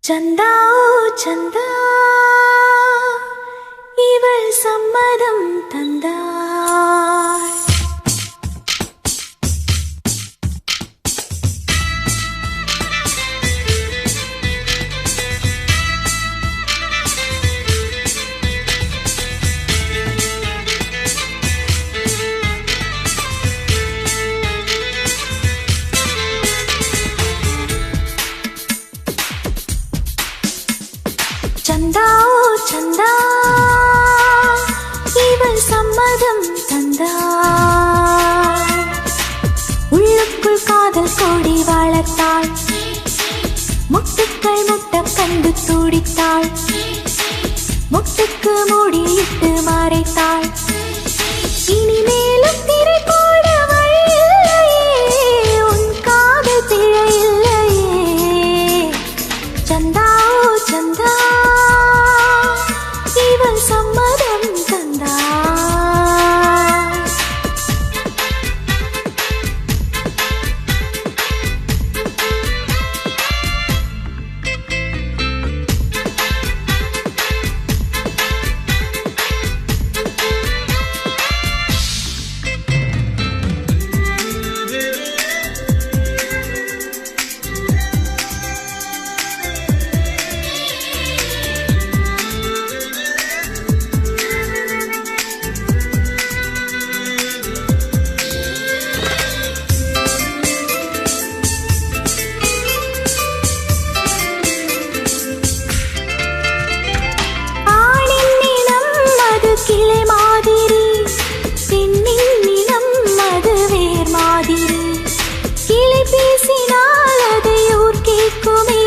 चंदा चंदा इवल सम्मदम तंदार चंदा चंदा इवल सम्मदम तंदार உள்ளுக்குள் காதல் கோடி வளர்த்தாள் முட்டுக்கள் முட்ட கண்டு துடித்தாள் முட்டுக்கு மூடியிட்டு மறைத்தாள் இனிமேலும் திரை போட வழியில்லையே உன் காதல் பிழையில்லையே चंदा चंदा सम्मदम तंदार கிளை மாதிரி பெண்ணின் நிலம் அது வேர் மாதிரி கிளை பேசினால் அதை ஊர் கேட்குமே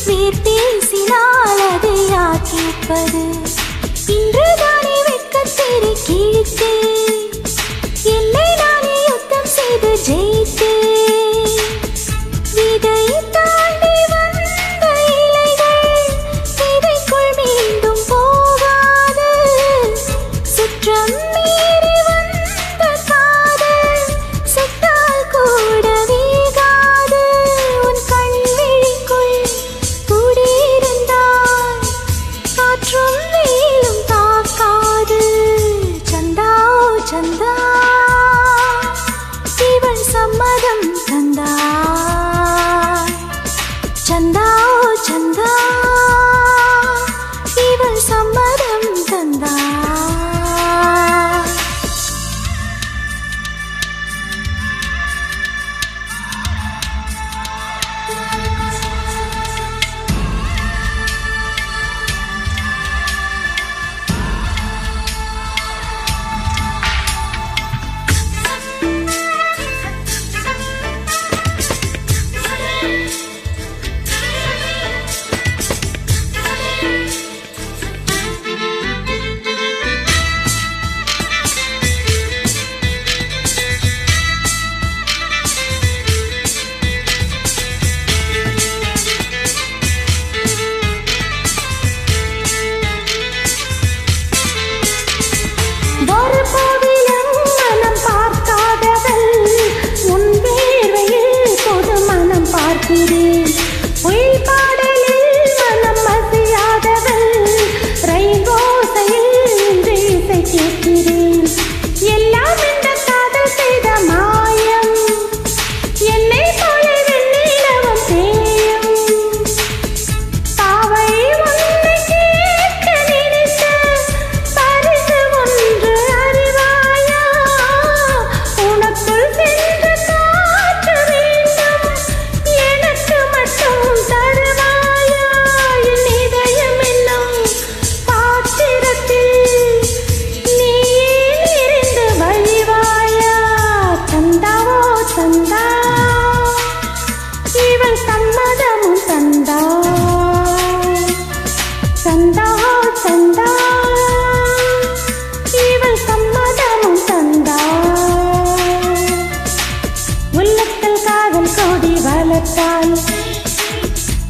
வேர் பேசினால் அதை யார் கேட்பது இன்றுதானே வெட்கத்தேறி கிழித்தேன் என்னை நானே யுத்தம் செய்து ஜெயித்தேன் விதை தாண்டி வந்த இலைகள் விதைக்குள் மீண்டும் போகாது சுற்றம் மீறி வந்த காதல் செத்தால் கூட வீகாது உன் கண்விழிக்குள் குடியிருந்தால் காற்றும் வெயிலும் தாக்காது சந்தா சந்தா இவள் சம்மதம் தந்தார் சந்தா சந்தா இவள் சம்மதம் தந்தார்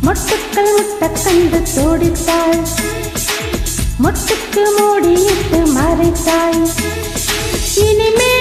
முட்டுக்கள் முட்ட கண்டு தோடித்தாள் முட்டுக்கு மூடியிட்டு மறைத்தாள் இனிமே